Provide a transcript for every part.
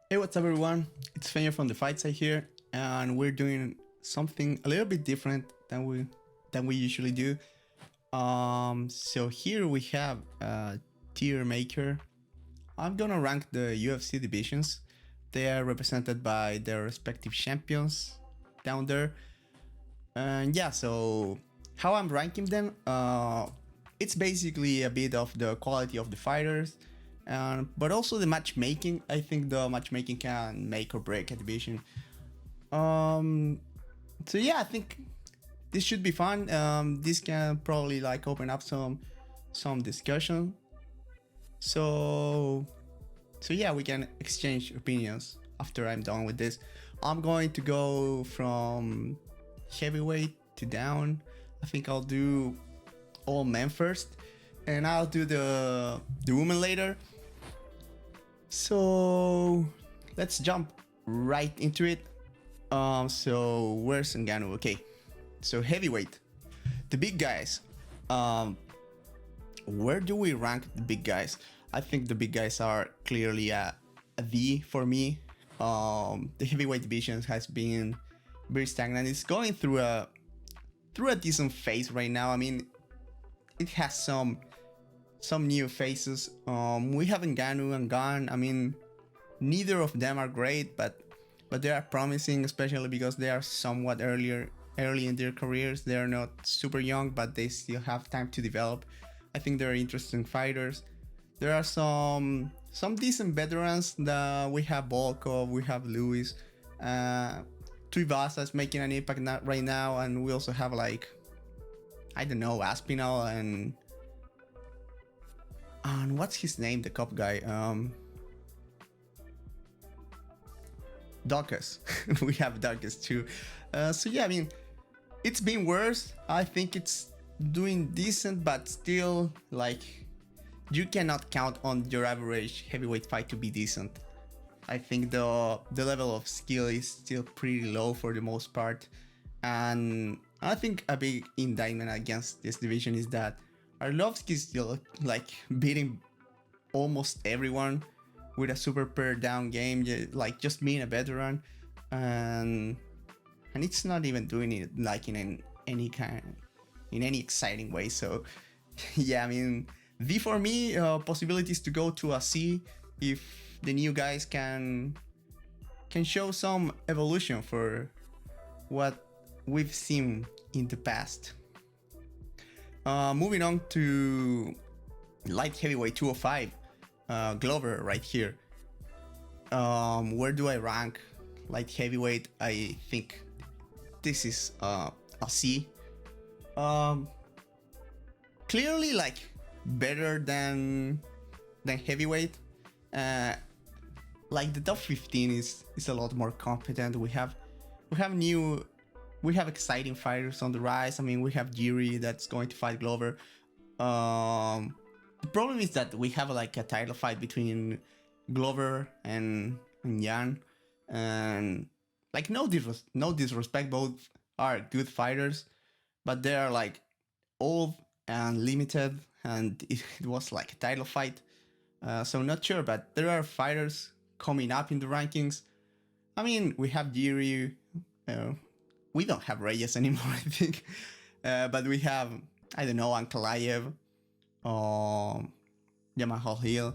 Hey, what's up, everyone? It's Fenya from the Fight Side here, and we're doing something a little bit different than we usually do. So here we have a tier maker. I'm gonna rank the UFC divisions. They are represented by their respective champions down there, and yeah. So how I'm ranking them? It's basically a bit of the quality of the fighters, but also the matchmaking. I think the matchmaking can make or break a division. Um, so yeah, I think this should be fun. This can probably like open up some discussion. So so yeah, we can exchange opinions after I'm done with this. I'm going to go from heavyweight to down. I think I'll do all men first, and I'll do the women later. So let's jump right into it. So where's Ngannou? Okay, so heavyweight, the big guys. Where do we rank the big guys? I think the big guys are clearly a D for me. The heavyweight division has been very stagnant. It's going through a decent phase right now. I mean, it has some new faces. We have Ngannou and Gunn. I mean, neither of them are great, but they are promising, especially because they are somewhat early in their careers. They are not super young, but they still have time to develop. I think they're interesting fighters. There are some decent veterans. That we have Volkov, we have Lewis, Tuivasa is making an impact right now, and we also have like, I don't know, Aspinall and what's his name, the cop guy, Darkus. We have Darkus too. So yeah, I mean, it's been worse. I think it's doing decent, but still, like, you cannot count on your average heavyweight fight to be decent. I think the level of skill is still pretty low for the most part, and I think a big indictment against this division is that Arlovsky is still like beating almost everyone with a super per down game, like just being a veteran, and it's not even doing it like in any exciting way. So yeah, I mean, D for me, possibilities to go to a C if the new guys can show some evolution for what we've seen in the past. Moving on to light heavyweight 205, Glover right here. Where do I rank light heavyweight? I think this is a C. Clearly like better than heavyweight. Like the top 15 is a lot more competent. We have exciting fighters on the rise. I mean, we have Jiri that's going to fight Glover. The problem is that we have like a title fight between Glover and Jan, and like no disrespect, both are good fighters, but they are like old and limited, and it was like a title fight. So not sure, but there are fighters coming up in the rankings. I mean, we have Jiri. We don't have Reyes anymore, I think. But we have, I don't know, Ankalaev, Jamal Hill,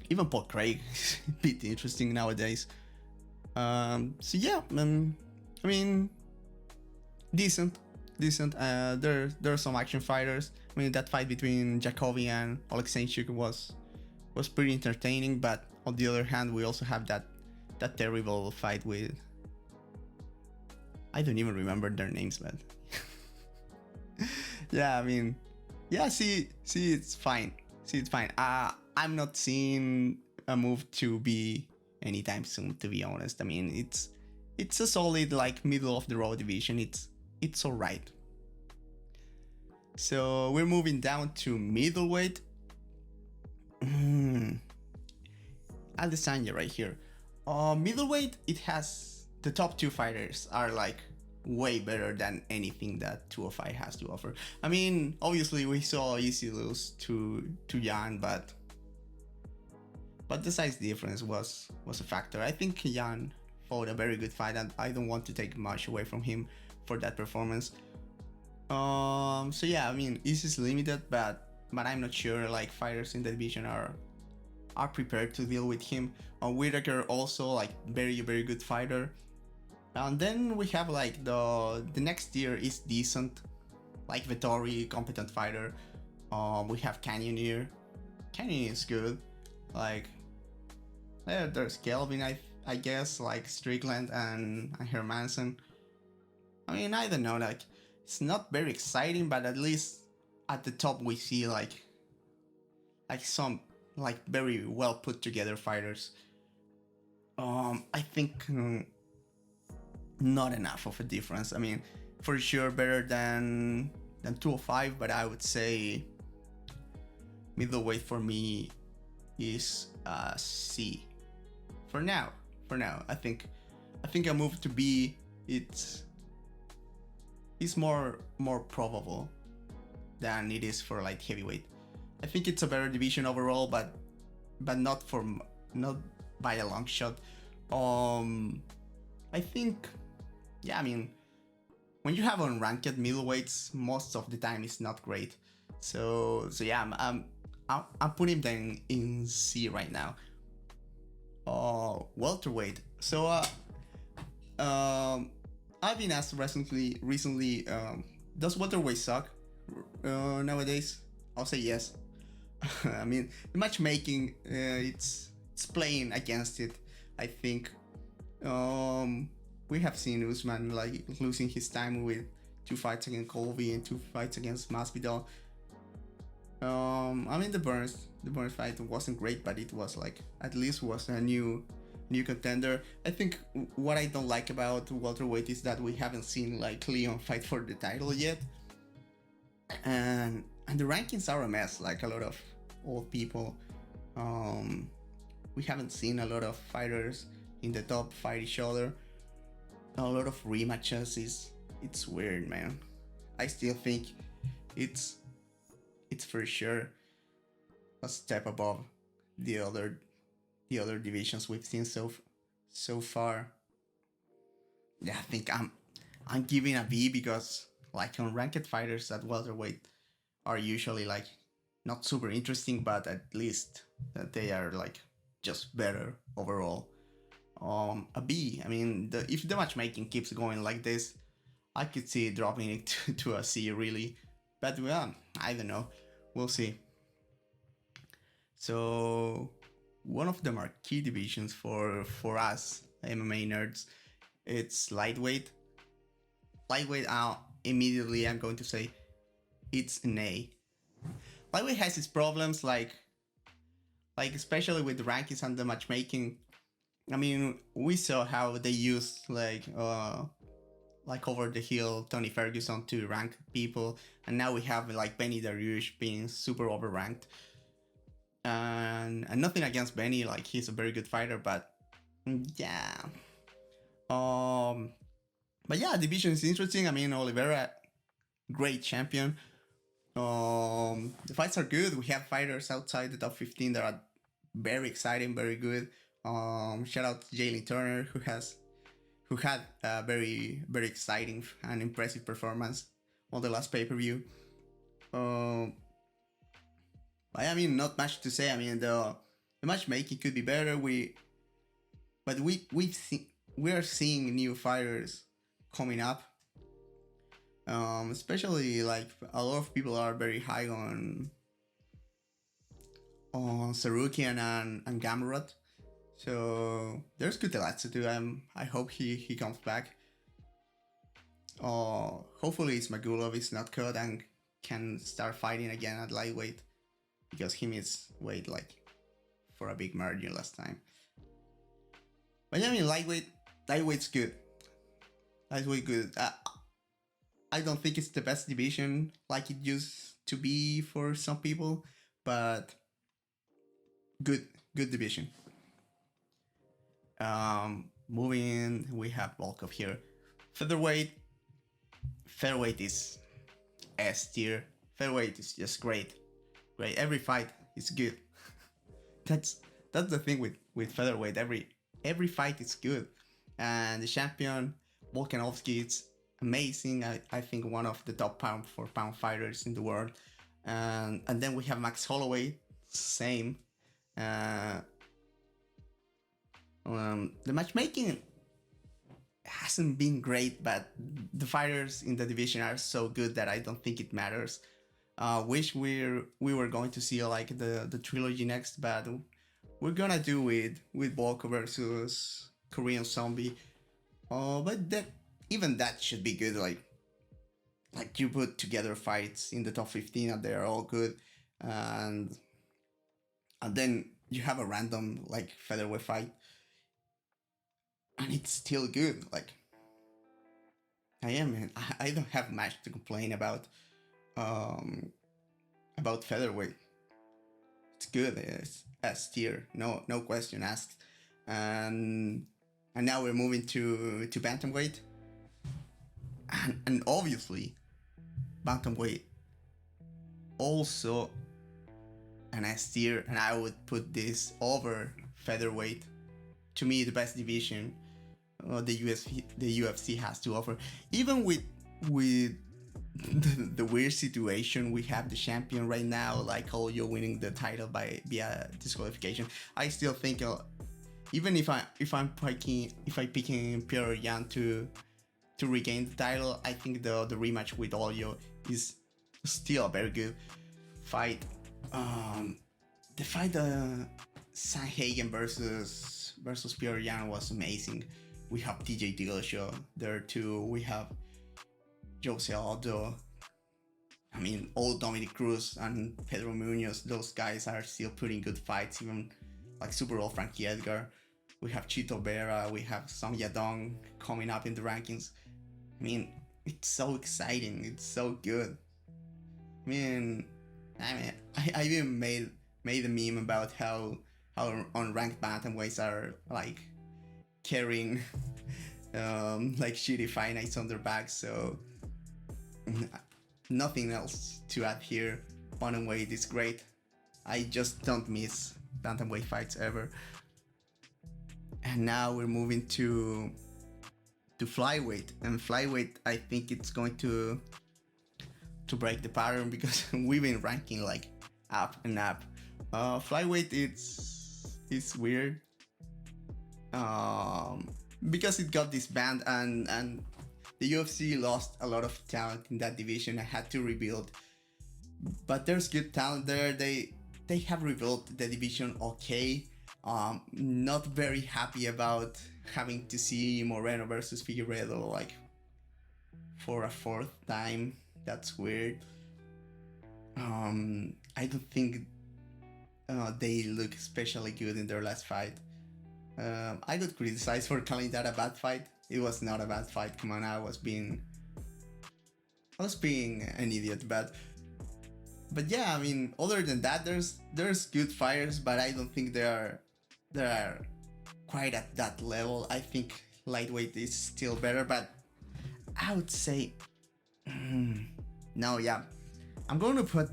even Paul Craig is a bit interesting nowadays. So yeah, I mean, decent. There are some action fighters. I mean, that fight between Jacoby and Oleksiejczuk was pretty entertaining, but on the other hand, we also have that terrible fight with, I don't even remember their names, but yeah, I mean, yeah, see, it's fine. I'm not seeing a move to be anytime soon, to be honest. I mean, it's a solid like middle of the road division. It's all right. So we're moving down to middleweight. Adesanya right here. Middleweight, it has the top two fighters are like way better than anything that 205 has to offer. I mean, obviously we saw Easy lose to Jan, but but the size difference was a factor. I think Jan fought a very good fight, and I don't want to take much away from him for that performance. So yeah, I mean, this is limited, but I'm not sure like fighters in the division are prepared to deal with him. Whitaker also like very good fighter. And then we have like the next tier is decent, like Vettori, competent fighter. We have Canyoneer. Canyoneer is good. Like there's Kelvin, I guess, like Strickland and Hermansen. I mean, I don't know, like it's not very exciting, but at least at the top we see like some like very well put together fighters. I think not enough of a difference. I mean, for sure better than 205, but I would say middleweight for me is C. For now, I think a move to B it's more probable than it is for light heavyweight. I think it's a better division overall, but not by a long shot. I think, yeah, I mean, when you have unranked middleweights, most of the time it's not great. So yeah, I'm putting them in C right now. Welterweight. So I've been asked recently, does welterweight suck nowadays? I'll say yes. I mean, the matchmaking, it's playing against it. I think we have seen Usman like losing his time with 2 fights against Colby and 2 fights against Masvidal. I mean, the Burns fight wasn't great, but it was like at least was a new contender. I think what I don't like about welterweight is that we haven't seen like Leon fight for the title yet, and the rankings are a mess. Like a lot of old people, we haven't seen a lot of fighters in the top fight each other. A lot of rematches it's weird, man. I still think it's for sure a step above the other divisions we've seen so far. Yeah, I think I'm giving a B because like unranked fighters at welterweight are usually like not super interesting, but at least that they are like just better overall. A B. I mean, if the matchmaking keeps going like this, I could see it dropping it to a C really, but well, I don't know. We'll see. So one of the marquee divisions for us MMA nerds, it's lightweight. Lightweight, immediately I'm going to say it's an A. Lightweight has its problems, like especially with the rankings and the matchmaking. I mean, we saw how they used like over the hill Tony Ferguson to rank people, and now we have like Benny Dariush being super overranked. And nothing against Benny, like he's a very good fighter, but yeah. But yeah, division is interesting. I mean, Oliveira, great champion. The fights are good. We have fighters outside the top 15 that are very exciting, very good. Shout out to Jalen Turner, who had a very exciting and impressive performance on the last pay-per-view. I mean, not much to say. I mean, the matchmaking could be better. We are seeing new fighters coming up. Especially like a lot of people are very high on Sarukian and Gamrot. So there's Kutelatsu too. I hope he comes back. Hopefully Ismagulov is not cut and can start fighting again at lightweight, because he missed weight like for a big margin last time. But yeah, I mean, lightweight's good. Lightweight good. I don't think it's the best division like it used to be for some people, but good division. Moving, we have Volkov here. Featherweight is S tier. Featherweight is just great. Every fight is good. that's the thing with featherweight. Every fight is good, and the champion Volkanovski is amazing. I think one of the top pound for pound fighters in the world, and then we have Max Holloway, same. Uh, the matchmaking hasn't been great, but the fighters in the division are so good that I don't think it matters. Wish we were going to see like the trilogy next, but we're gonna do with Volko versus Korean Zombie. But that should be good. Like you put together fights in the top 15 and they're all good, and then you have a random like featherweight fight, and it's still good. Like I don't have much to complain about featherweight. It's good. It's S tier, no question asked. And now we're moving to bantamweight, and obviously bantamweight also an S tier, and I would put this over featherweight. To me, the best division the UFC has to offer. Even with the weird situation we have the champion right now, like Holyo winning the title via disqualification, I still think even if I'm picking Pierre Yan to regain the title, I think the rematch with Holyo is still a very good fight. The fight Sanhagen versus Pierre Yan was amazing. We have TJ Dillashaw there too. We have Jose Aldo. I mean, old Dominic Cruz and Pedro Munoz, those guys are still putting good fights, even like Super Bowl Frankie Edgar. We have Chito Vera, we have Song Yadong coming up in the rankings. I mean, it's so exciting, it's so good. I mean, I even made a meme about how unranked bantamweights are like carrying like shitty fight nights on their backs. So nothing else to add here. Bantamweight is great. I just don't miss bantamweight fights ever. And now we're moving to flyweight, and flyweight I think it's going to break the pattern because we've been ranking like up and up. Flyweight it's weird because it got disbanded and the UFC lost a lot of talent in that division. I had to rebuild, but there's good talent there. They have rebuilt the division okay. Not very happy about having to see Moreno versus Figueiredo like for a fourth time. That's weird. I don't think they look especially good in their last fight. I got criticized for calling that a bad fight. It was not a bad fight. Come on, I was being an idiot, but yeah, I mean, other than that, there's good fighters, but I don't think they are quite at that level. I think lightweight is still better, but I would say no, yeah, I'm going to put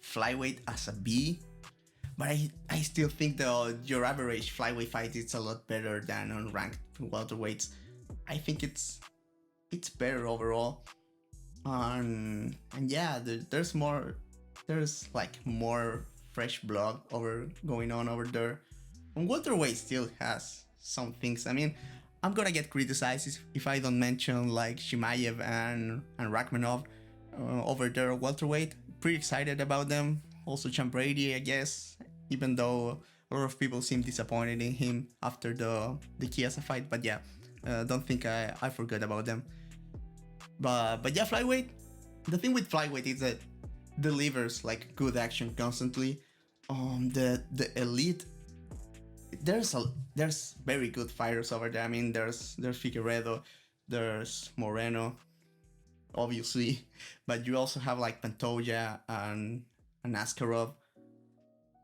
flyweight as a B, but I still think your average flyweight fight is a lot better than unranked welterweights. I think it's better overall. And yeah, there's like more fresh blood going on over there. And welterweight still has some things. I mean, I'm gonna get criticized if I don't mention like Shimaev and Rakhmonov over there welterweight. Pretty excited about them. Also John Brady, I guess, even though a lot of people seem disappointed in him after the Chiesa fight. But yeah, don't think I forgot about them. But yeah, flyweight. The thing with flyweight is that delivers like good action constantly. The elite. There's very good fighters over there. I mean, there's Figueiredo, there's Moreno, obviously, but you also have like Pantoja and Askarov.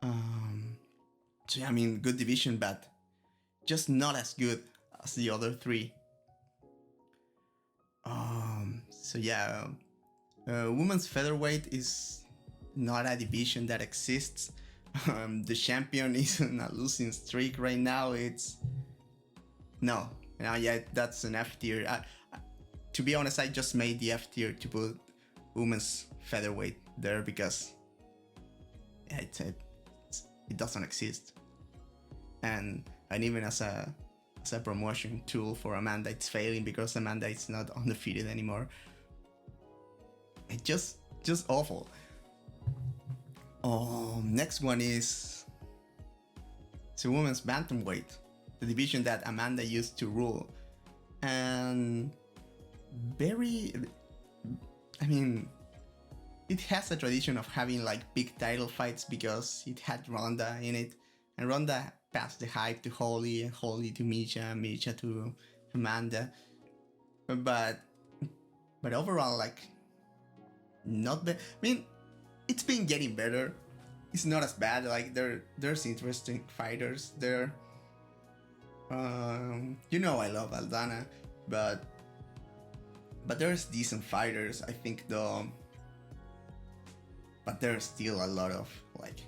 So yeah, I mean, good division, but just not as good as the other three. So yeah, women's featherweight is not a division that exists. The champion is on a losing streak right now. It's no, yeah, that's an F tier. To be honest, I just made the F tier to put women's featherweight there because it doesn't exist, and even as a promotion tool for Amanda, it's failing because Amanda is not undefeated anymore. It's just awful. Next one is the women's bantamweight, the division that Amanda used to rule, and it has a tradition of having like big title fights because it had Ronda in it, and Ronda passed the hype to Holly, and Holly to Misha to Amanda, but overall, like, not bad. It's been getting better. It's not as bad. Like, there's interesting fighters there. I love Aldana, but there's decent fighters. I think but there's still a lot of like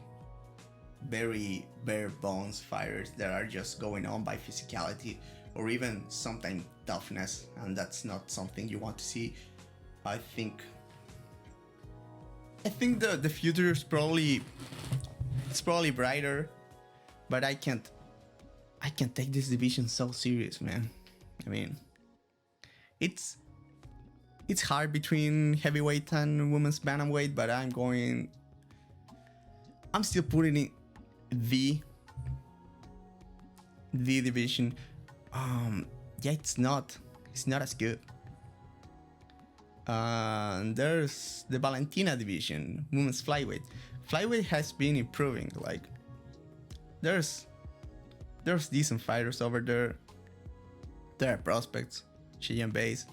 very bare bones fighters that are just going on by physicality or even sometimes toughness, and that's not something you want to see. I think the future is probably brighter, but I can't take this division so serious, man. It's hard between heavyweight and women's bantamweight, but I'm still putting it the division. It's not as good. There's the Valentina division, women's flyweight. Flyweight has been improving. Like, there's decent fighters over there. There are prospects. Cheyenne Base.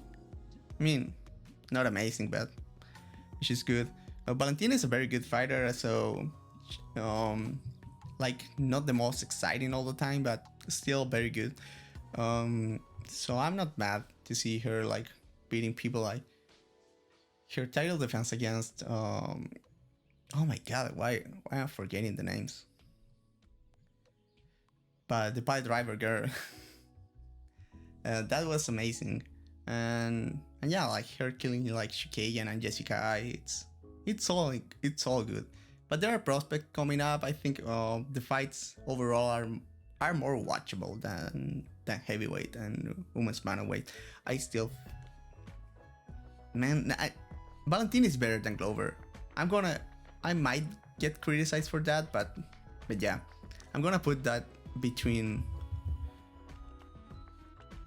Not amazing, but she's good. Valentina is a very good fighter, so not the most exciting all the time, but still very good. So I'm not mad to see her like beating people. Like her title defense against oh my god, why am I forgetting the names? But the pile driver girl, that was amazing, and yeah, like her killing like Shikagan and Jessica I, it's all good. But there are prospects coming up. I think the fights overall are more watchable than heavyweight and women's bantamweight. Valentina is better than Glover. I might get criticized for that, but yeah, I'm gonna put that between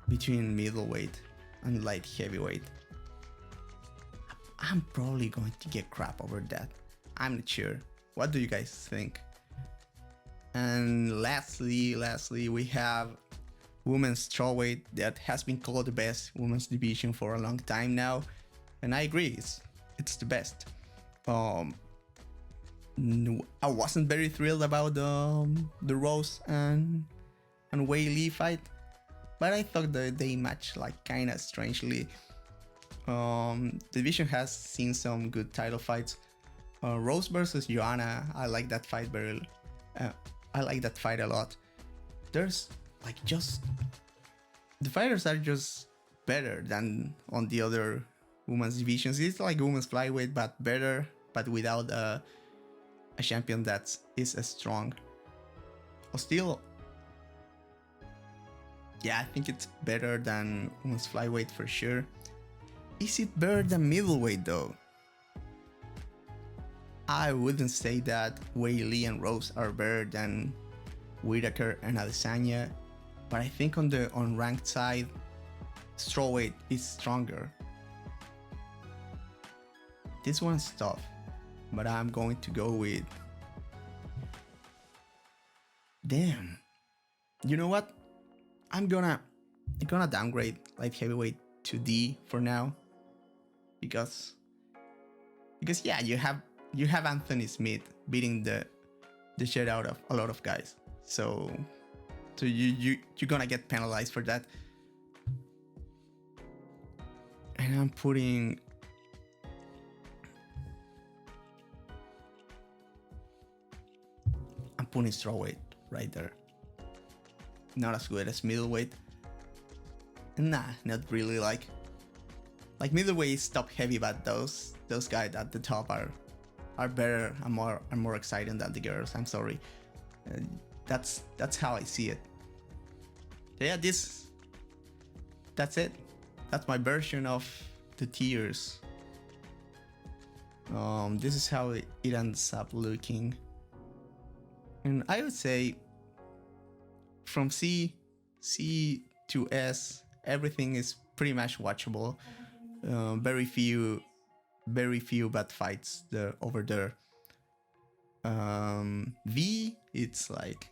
middleweight and light heavyweight. I'm probably going to get crap over that. I'm not sure. What do you guys think? And lastly, we have women's strawweight that has been called the best women's division for a long time now, and I agree, it's the best. I wasn't very thrilled about the Rose and Wei Li fight, but I thought that they matched like kind of strangely. The division has seen some good title fights. Rose versus Joanna, I like that fight I like that fight a lot. There's like just the fighters are just better than on the other women's divisions. It's like women's flyweight, but better, but without a champion that is as strong. Or still, yeah, I think it's better than women's flyweight for sure. Is it better than middleweight though? I wouldn't say that Wei Li and Rose are better than Whitaker and Adesanya, but I think on the unranked side, strawweight is stronger. This one's tough, but I'm going to go with... Damn. You know what? I'm gonna downgrade light heavyweight to D for now, because yeah, you have Anthony Smith beating the shit out of a lot of guys, so you're gonna get penalized for that. And I'm putting I'm putting strawweight right there. Not as good as middleweight. Nah, not really. Like middleweight is top heavy, but those guys at the top are better and more exciting than the girls. I'm sorry. That's how I see it. So yeah, that's it. That's my version of the tiers. This is how it ends up looking, and I would say from C to S, everything is pretty much watchable. Very few bad fights over there. V, it's like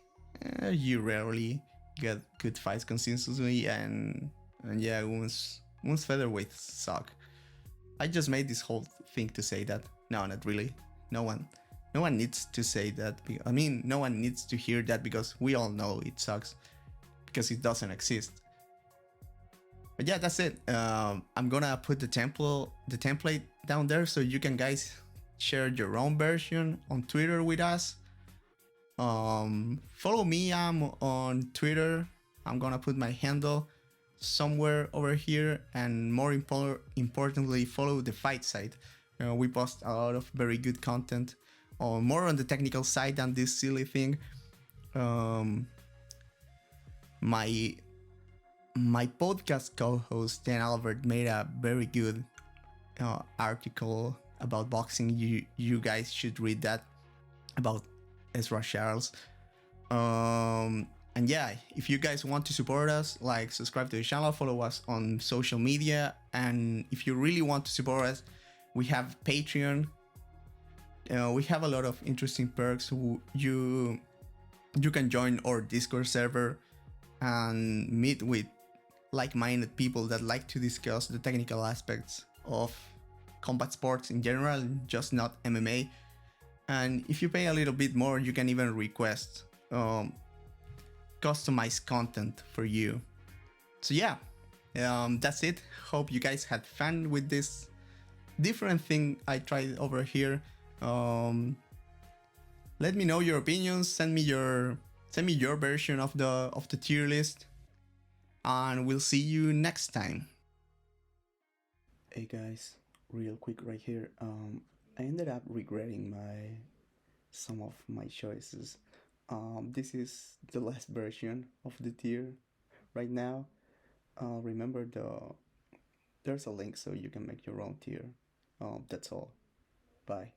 you rarely get good fights consistently, and yeah, once featherweight suck. I just made this whole thing to say that. No, not really. No one needs to say that. I mean, no one needs to hear that because we all know it sucks because it doesn't exist. But yeah, that's it. I'm gonna put the template down there so you can guys share your own version on Twitter with us. Follow me. I'm on Twitter. I'm gonna put my handle somewhere over here, and more importantly, follow the fight site. We post a lot of very good content, more on the technical side than this silly thing. My podcast co-host Dan Albert made a very good article about boxing. You guys should read that, about Ezra Charles. And yeah, if you guys want to support us, like, subscribe to the channel, follow us on social media, and if you really want to support us, we have Patreon. We have a lot of interesting perks. You can join our Discord server and meet with like-minded people that like to discuss the technical aspects of combat sports in general, just not MMA. And if you pay a little bit more, you can even request customized content for you. So yeah, that's it. Hope you guys had fun with this different thing I tried over here. Let me know your opinions. Send me your version of the tier list, and we'll see you next time. Hey guys, real quick right here. I ended up regretting some of my choices. This is the last version of the tier right now. Remember, there's a link so you can make your own tier. That's all. Bye.